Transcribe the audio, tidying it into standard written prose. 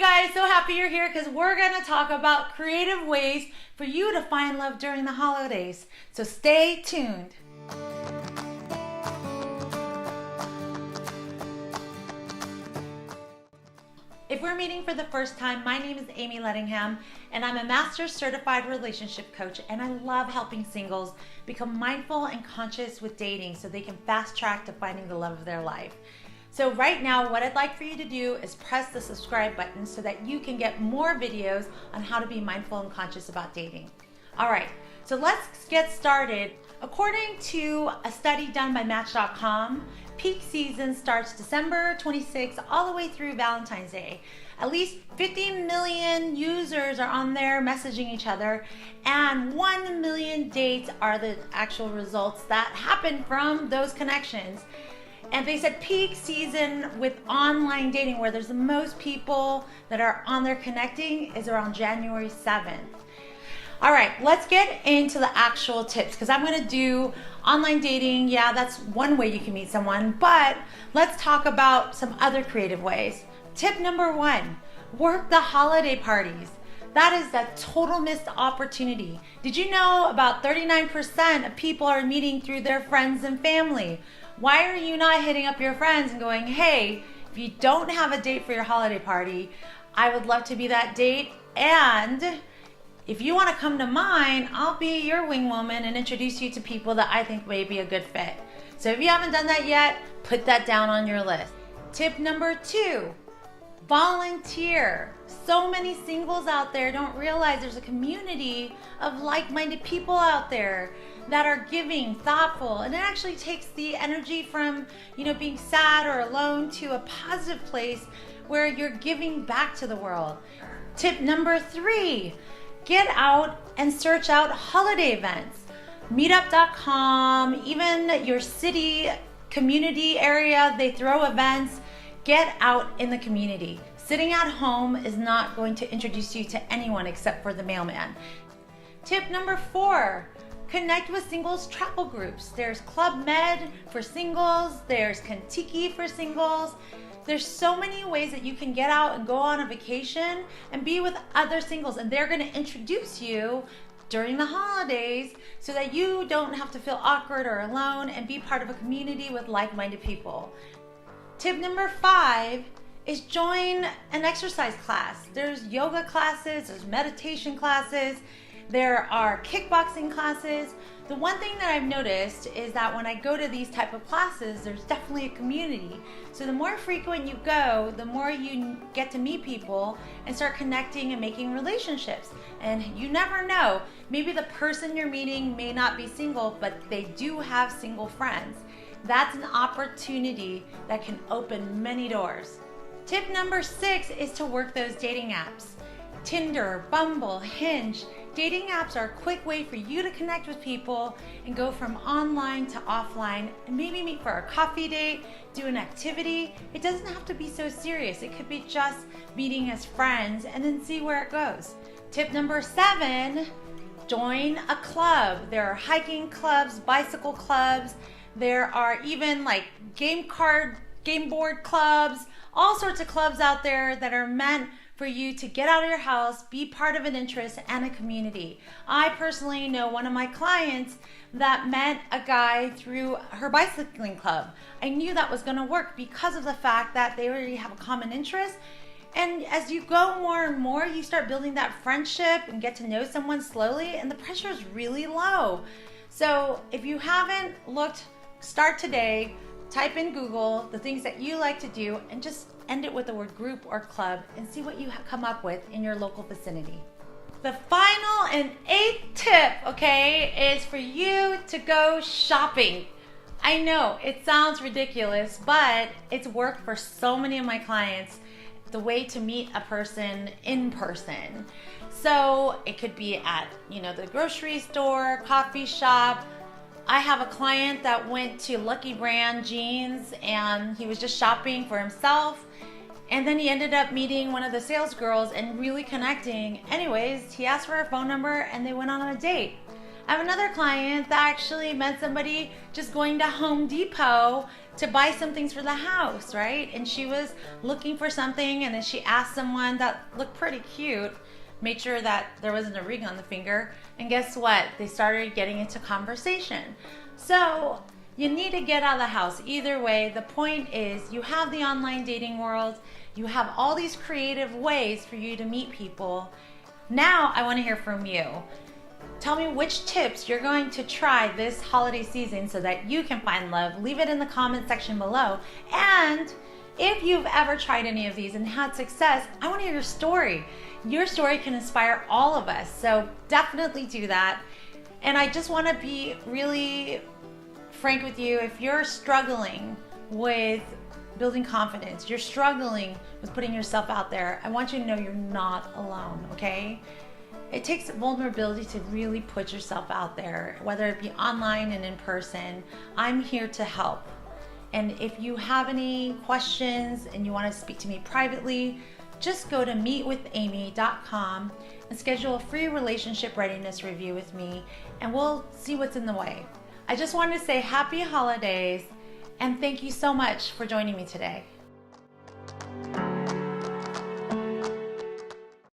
guys, so happy you're here because we're going to talk about creative ways for you to find love during the holidays. So stay tuned. If we're meeting for the first time, my name is Amie Lettingham, and I'm a Master Certified Relationship Coach, and I love helping singles become mindful and conscious with dating so they can fast track to finding the love of their life. So right now, what I'd like for you to do is press the subscribe button so that you can get more videos on how to be mindful and conscious about dating. All right, so let's get started. According to a study done by Match.com, peak season starts December 26th all the way through Valentine's Day. At least 50 million users are on there messaging each other, and 1 million dates are the actual results that happen from those connections. And they said peak season with online dating, where there's the most people that are on there connecting, is around January 7th. All right, let's get into the actual tips, because I'm gonna do online dating. Yeah, that's one way you can meet someone, but let's talk about some other creative ways. Tip number 1, work the holiday parties. That is a total missed opportunity. Did you know about 39% of people are meeting through their friends and family? Why are you not hitting up your friends and going, hey, if you don't have a date for your holiday party, I would love to be that date, and if you want to come to mine, I'll be your wing woman and introduce you to people that I think may be a good fit. So if you haven't done that yet, put that down on your list. Tip number 2, volunteer. So many singles out there don't realize there's a community of like-minded people out there that are giving, thoughtful, and it actually takes the energy from, being sad or alone to a positive place where you're giving back to the world. Tip number 3, get out and search out holiday events. Meetup.com, even your city community area, they throw events. Get out in the community. Sitting at home is not going to introduce you to anyone except for the mailman. Tip number 4, connect with singles travel groups. There's Club Med for singles, there's Kentucky for singles. There's so many ways that you can get out and go on a vacation and be with other singles, and they're gonna introduce you during the holidays so that you don't have to feel awkward or alone and be part of a community with like-minded people. Tip number 5 is join an exercise class. There's yoga classes, there's meditation classes, there are kickboxing classes. The one thing that I've noticed is that when I go to these type of classes, there's definitely a community. So the more frequent you go, the more you get to meet people and start connecting and making relationships. And you never know, maybe the person you're meeting may not be single, but they do have single friends. That's an opportunity that can open many doors. Tip number 6 is to work those dating apps. Tinder, Bumble, Hinge. Dating apps are a quick way for you to connect with people and go from online to offline and maybe meet for a coffee date, do an activity. It doesn't have to be so serious. It could be just meeting as friends and then see where it goes. Tip number 7, join a club. There are hiking clubs, bicycle clubs. There are even like game board clubs, all sorts of clubs out there that are meant for you to get out of your house, be part of an interest and a community. I personally know one of my clients that met a guy through her bicycling club. I knew that was gonna work because of the fact that they already have a common interest. And as you go more and more, you start building that friendship and get to know someone slowly, and the pressure is really low. So if you haven't looked, start today. Type in Google the things that you like to do and just end it with the word group or club and see what you come up with in your local vicinity. The final and 8th tip, okay, is for you to go shopping. I know it sounds ridiculous, but it's worked for so many of my clients, the way to meet a person in person. So it could be at, the grocery store, coffee shop. I have a client that went to Lucky Brand Jeans and he was just shopping for himself, and then he ended up meeting one of the sales girls and really connecting. Anyways, he asked for her phone number and they went on a date. I have another client that actually met somebody just going to Home Depot to buy some things for the house, right? And she was looking for something, and then she asked someone that looked pretty cute, made sure that there wasn't a ring on the finger, and guess what? They started getting into conversation. So you need to get out of the house. Either way, the point is you have the online dating world, you have all these creative ways for you to meet people. Now I want to hear from you. Tell me which tips you're going to try this holiday season so that you can find love. Leave it in the comment section below. And if you've ever tried any of these and had success, I want to hear your story. Your story can inspire all of us, so definitely do that. And I just want to be really frank with you. If you're struggling with building confidence, you're struggling with putting yourself out there, I want you to know you're not alone, okay? It takes vulnerability to really put yourself out there, whether it be online and in person. I'm here to help. And if you have any questions and you want to speak to me privately, just go to meetwithamie.com and schedule a free relationship readiness review with me, and we'll see what's in the way. I just wanted to say happy holidays and thank you so much for joining me today.